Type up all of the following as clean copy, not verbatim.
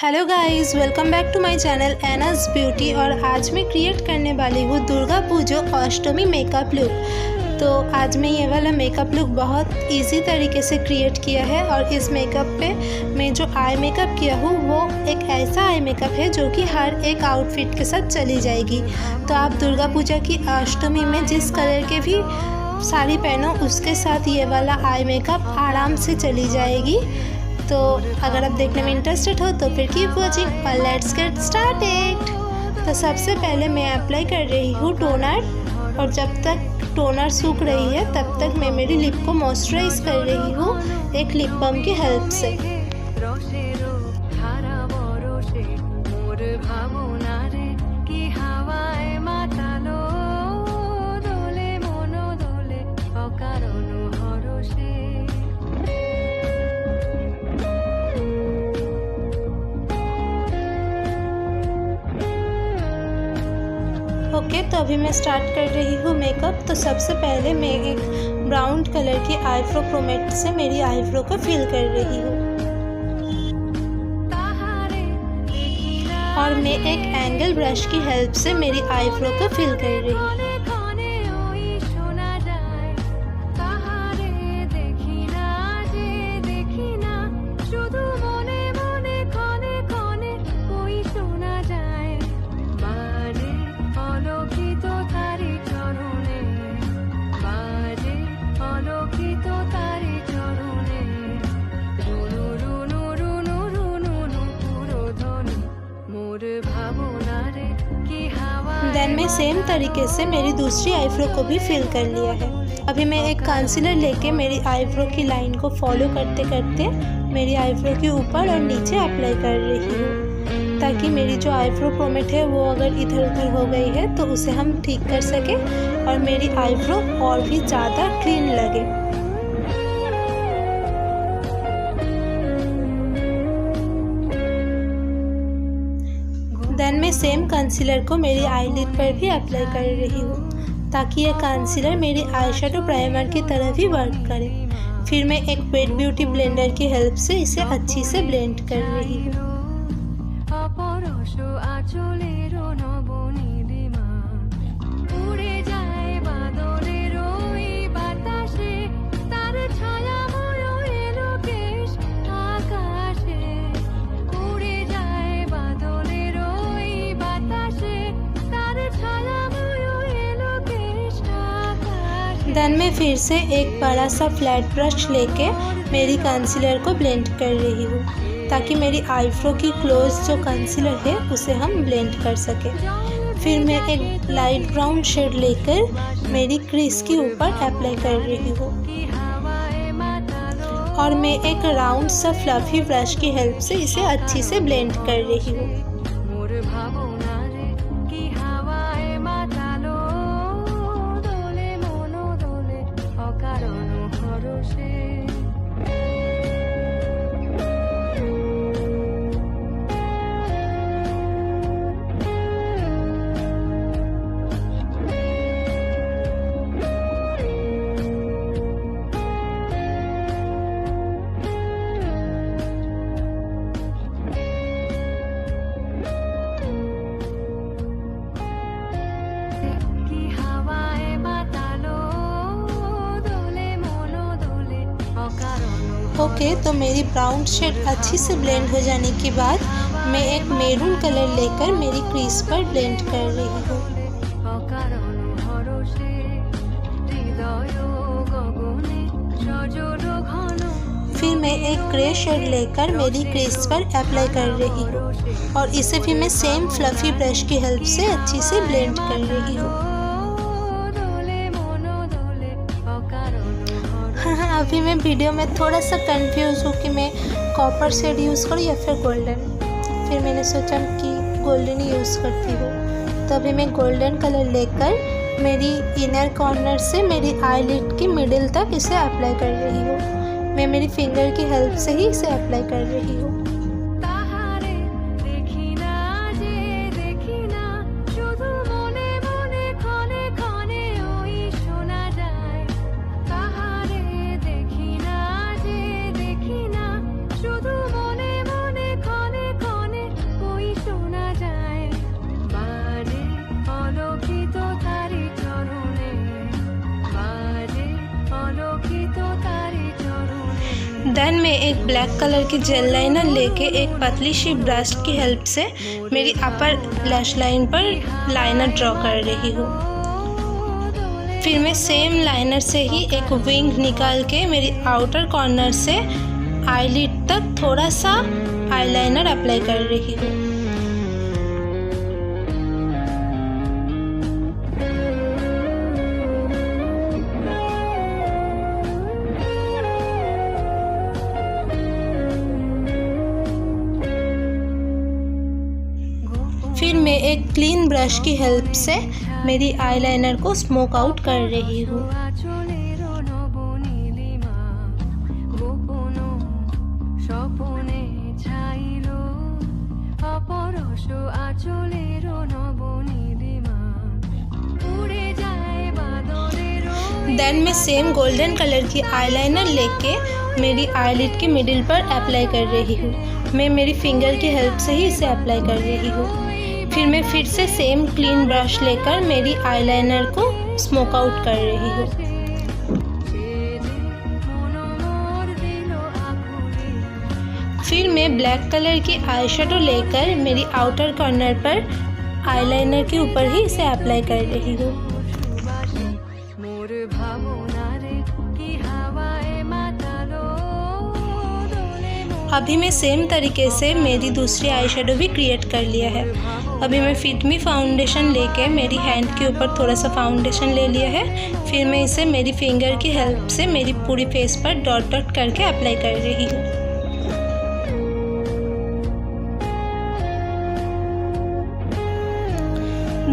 Hello guys, welcome back to my channel Ena's beauty. और आज मैं क्रिएट करने वाली हूँ दुर्गा पूजा अष्टमी मेकअप लुक। तो आज मैं ये वाला मेकअप लुक बहुत इजी तरीके से क्रिएट किया है। और इस मेकअप पे मैं जो आई मेकअप किया हूँ वो एक ऐसा आई मेकअप है जो कि हर एक आउटफिट के साथ चली जाएगी। तो आप दुर्गा पूजा की अष्टमी में जिस कलर के भी साड़ी पहनो उसके साथ ये वाला आई मेकअप आराम से चली जाएगी। तो अगर आप देखने में इंटरेस्टेड हो तो फिर कीप वॉचिंग और लेट्स गेट स्टार्टेड। तो सबसे पहले मैं अप्लाई कर रही हूँ टोनर। और जब तक टोनर सूख रही है तब तक मैं मेरी लिप को मॉइस्चराइज कर रही हूँ एक लिप बाम की हेल्प से। ओके, तो अभी मैं स्टार्ट कर रही हूँ मेकअप। तो सबसे पहले मैं एक ब्राउन कलर की आईब्रो प्रोमेट से मेरी आईब्रो को फिल कर रही हूँ। और मैं एक एंगल ब्रश की हेल्प से मेरी आईब्रो को फिल कर रही हूँ। देन मैं सेम तरीके से मेरी दूसरी आईब्रो को भी फिल कर लिया है। अभी मैं एक कंसीलर लेके मेरी आईब्रो की लाइन को फॉलो करते करते मेरी आईब्रो के ऊपर और नीचे अप्लाई कर रही हूँ, ताकि मेरी जो आईब्रो प्रोमेट है वो अगर इधर उधर हो गई है तो उसे हम ठीक कर सकें और मेरी आईब्रो और भी ज़्यादा क्लीन लगे। देन मैं सेम कंसीलर को मेरी आईलिड पर भी अप्लाई कर रही हूँ, ताकि यह कंसीलर मेरी आई शैडो प्राइमर की तरह भी वर्क करे। फिर मैं एक वेट ब्यूटी ब्लेंडर की हेल्प से इसे अच्छी से ब्लेंड कर रही हूँ। देन मैं फिर से एक बड़ा सा फ्लैट ब्रश लेके मेरी कंसीलर को ब्लेंड कर रही हूँ, ताकि मेरी आईब्रो की क्लोज जो कंसीलर है उसे हम ब्लेंड कर सकें। फिर मैं एक लाइट ब्राउन शेड लेकर मेरी क्रीज के ऊपर अप्लाई कर रही हूँ। और मैं एक राउंड सा फ्लफी ब्रश की हेल्प से इसे अच्छी से ब्लेंड कर रही हूँ। ओके, तो मेरी ब्राउन शेड अच्छी से ब्लेंड हो जाने के बाद मैं एक मैरून कलर लेकर मेरी क्रीज पर ब्लेंड कर रही हूँ। फिर मैं एक ग्रे शेड लेकर मेरी क्रीज पर अप्लाई कर रही हूँ और इसे भी मैं सेम फ्लफी ब्रश की हेल्प से अच्छी से ब्लेंड कर रही हूँ। अभी मैं वीडियो में थोड़ा सा कंफ्यूज हूँ कि मैं कॉपर शेड यूज़ करूँ या फिर गोल्डन। फिर मैंने सोचा कि गोल्डन ही यूज़ करती हूँ। तो अभी मैं गोल्डन कलर लेकर मेरी इनर कॉर्नर से मेरी आईलिड की मिडिल तक इसे अप्लाई कर रही हूँ। मैं मेरी फिंगर की हेल्प से ही इसे अप्लाई कर रही हूँ। देन मैं एक ब्लैक कलर की जेल लाइनर लेके एक पतली सी ब्रश की हेल्प से मेरी अपर लैश लाइन पर लाइनर ड्रॉ कर रही हूँ। फिर मैं सेम लाइनर से ही एक विंग निकाल के मेरी आउटर कॉर्नर से आईलिड तक थोड़ा सा आईलाइनर अप्लाई कर रही हूँ। फिर मैं एक क्लीन ब्रश की हेल्प से मेरी आईलाइनर को स्मोक आउट कर रही हूँ। देन मैं सेम गोल्डन कलर की आईलाइनर लेके मेरी आईलिड के मिडिल पर अप्लाई कर रही हूँ। मैं मेरी फिंगर की हेल्प से ही इसे अप्लाई कर रही हूँ। फिर मैं फिर से सेम क्लीन ब्रश लेकर मेरी आईलाइनर को स्मोक आउट कर रही हूँ। फिर मैं ब्लैक कलर की आई शेडो लेकर मेरी आउटर कॉर्नर पर आईलाइनर के ऊपर ही इसे अप्लाई कर रही हूँ। अभी मैं सेम तरीके से मेरी दूसरी आई शेडो भी क्रिएट कर लिया है। अभी मैं फिट मी फाउंडेशन लेके मेरी हैंड के ऊपर थोड़ा सा फाउंडेशन ले लिया है। फिर मैं इसे मेरी फिंगर की हेल्प से मेरी पूरी फेस पर डॉट डॉट करके अप्लाई कर रही हूँ।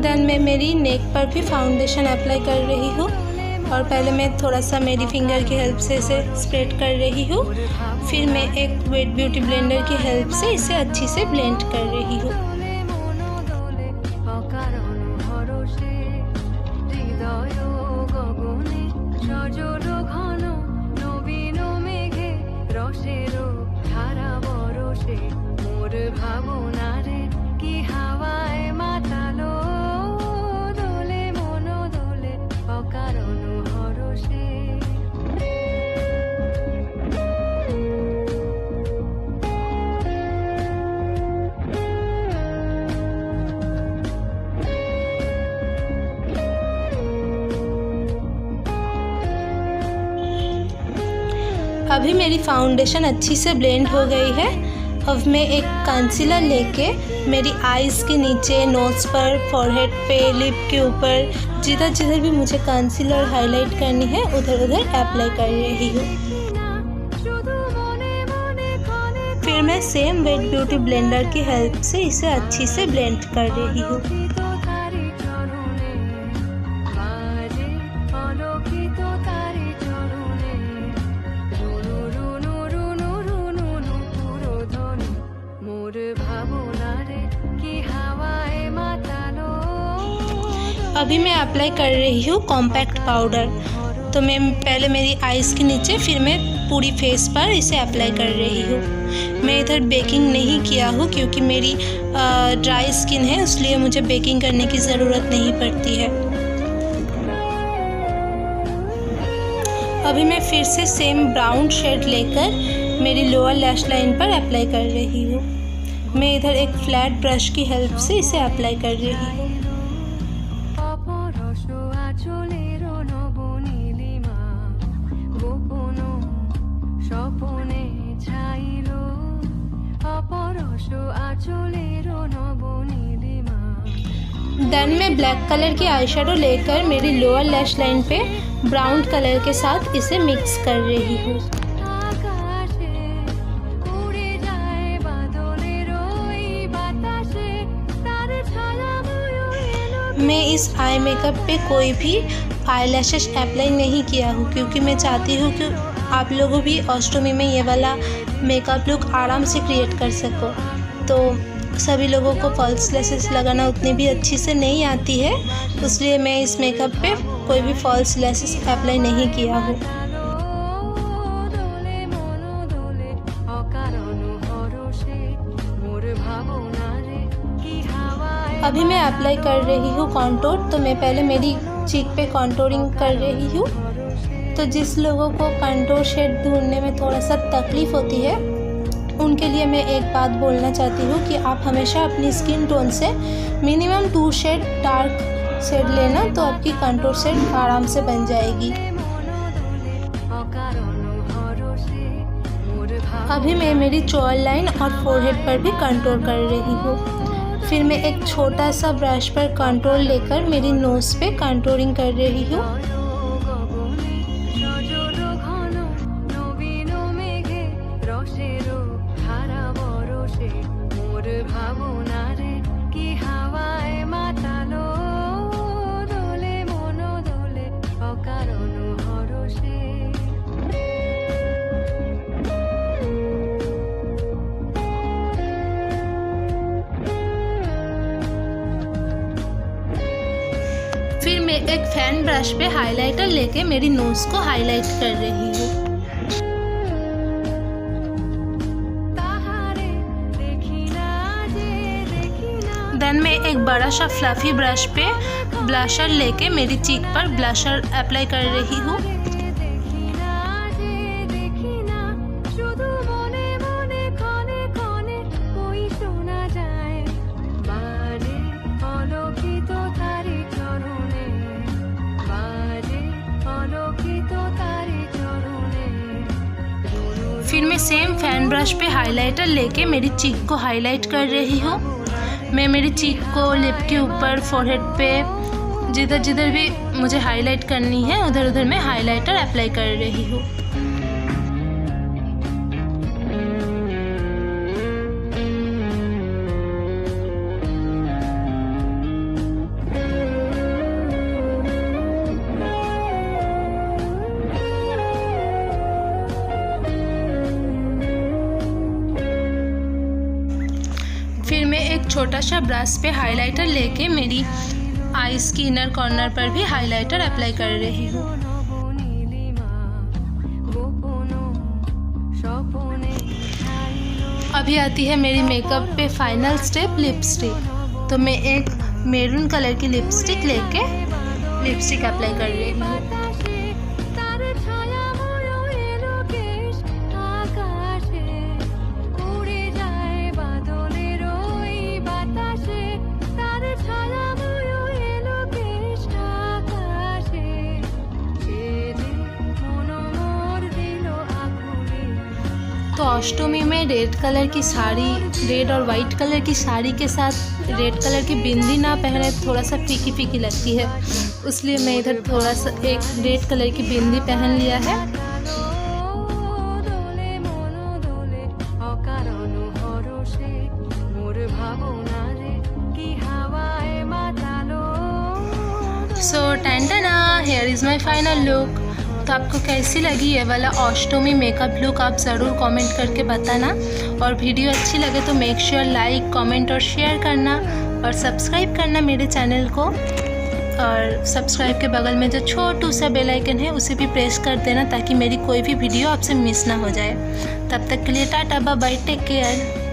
देन मैं मेरी नेक पर भी फाउंडेशन अप्लाई कर रही हूँ और पहले मैं थोड़ा सा मेरी फिंगर की हेल्प से इसे स्प्रेड कर रही हूँ। फिर मैं एक वेट ब्यूटी ब्लेंडर की हेल्प से इसे अच्छी से ब्लेंड कर रही हूँ। अभी मेरी फाउंडेशन अच्छी से ब्लेंड हो गई है। अब मैं एक कंसीलर लेके मेरी आईज़ के नीचे, नोज़ पर, फोरहेड पे, लिप के ऊपर जिधर जिधर भी मुझे कंसीलर हाईलाइट करनी है उधर उधर अप्लाई कर रही हूँ। फिर मैं सेम वेट ब्यूटी ब्लेंडर की हेल्प से इसे अच्छी से ब्लेंड कर रही हूँ। अभी मैं अप्लाई कर रही हूँ कॉम्पैक्ट पाउडर। तो मैं पहले मेरी आईज़ के नीचे, फिर मैं पूरी फेस पर इसे अप्लाई कर रही हूँ। मैं इधर बेकिंग नहीं किया हूँ क्योंकि मेरी ड्राई स्किन है, इसलिए मुझे बेकिंग करने की ज़रूरत नहीं पड़ती है। अभी मैं फिर से सेम ब्राउन शेड लेकर मेरी लोअर लैश लाइन पर अप्लाई कर रही हूँ। मैं इधर एक फ्लैट ब्रश की हेल्प से इसे अप्लाई कर रही हूँ। देन मैं ब्लैक कलर की आई शेडो लेकर मेरी लोअर लैश लाइन पे ब्राउन कलर के साथ इसे मिक्स कर रही हूँ। मैं इस आई मेकअप पे कोई भी आई लैशेस अप्लाई नहीं किया हूँ क्योंकि मैं चाहती हूँ कि आप लोगों भी अष्टमी में ये वाला मेकअप लुक आराम से क्रिएट कर सको। तो सभी लोगों को फॉल्स लैशेस लगाना उतनी भी अच्छी से नहीं आती है, इसलिए मैं इस मेकअप पे कोई भी फॉल्स लैशेस अप्लाई नहीं किया हूँ। अभी मैं अप्लाई कर रही हूँ कॉन्टोर। तो मैं पहले मेरी चीक पे कॉन्टोरिंग कर रही हूँ। तो जिस लोगों को कंटूर शेड ढूंढने में थोड़ा सा तकलीफ़ होती है उनके लिए मैं एक बात बोलना चाहती हूँ कि आप हमेशा अपनी स्किन टोन से मिनिमम 2 शेड डार्क शेड लेना, तो आपकी कंटूर शेड आराम से बन जाएगी। अभी मैं मेरी जॉ लाइन और फोरहेड पर भी कंटूर कर रही हूँ। फिर मैं एक छोटा सा ब्रश पर कंटूर लेकर मेरी नोज़ पे कंटूरिंग कर रही हूँ। फिर मैं एक फैन ब्रश पे हाइलाइटर लेके मेरी नोज़ को हाईलाइट कर रही हूँ। देन मैं एक बड़ा सा फ्लफी ब्रश पे ब्लशर लेके मेरी चीक पर ब्लशर अप्लाई कर रही हूँ। फिर मैं सेम फैन ब्रश पे हाइलाइटर लेके मेरी चीक को हाईलाइट कर रही हूँ। मैं मेरी चीक को लिप के ऊपर, फोरहेड पे, जिधर जिधर भी मुझे हाईलाइट करनी है उधर उधर मैं हाइलाइटर अप्लाई कर रही हूँ। फिर मैं एक छोटा सा ब्रश पे हाइलाइटर लेके मेरी आईज की इनर कॉर्नर पर भी हाइलाइटर अप्लाई कर रही हूँ। अभी आती है मेरी मेकअप पे फाइनल स्टेप, लिपस्टिक। तो मैं एक मैरून कलर की लिपस्टिक लेके लिपस्टिक अप्लाई कर रही हूँ। तो अष्टमी में रेड कलर की साड़ी, रेड और वाइट कलर की साड़ी के साथ रेड कलर की बिंदी ना पहने थोड़ा सा फीकी फीकी लगती है, इसलिए मैं इधर थोड़ा सा एक रेड कलर की बिंदी पहन लिया है। सो टैंटाना, here is my final look. तो आपको कैसी लगी ये वाला अष्टमी मेकअप लुक, आप ज़रूर कमेंट करके बताना। और वीडियो अच्छी लगे तो मेक श्योर लाइक, कमेंट और शेयर करना और सब्सक्राइब करना मेरे चैनल को। और सब्सक्राइब के बगल में जो छोटू सा बेल आइकन है उसे भी प्रेस कर देना ताकि मेरी कोई भी वीडियो आपसे मिस ना हो जाए। तब तक के लिए tata, bye bye, take care.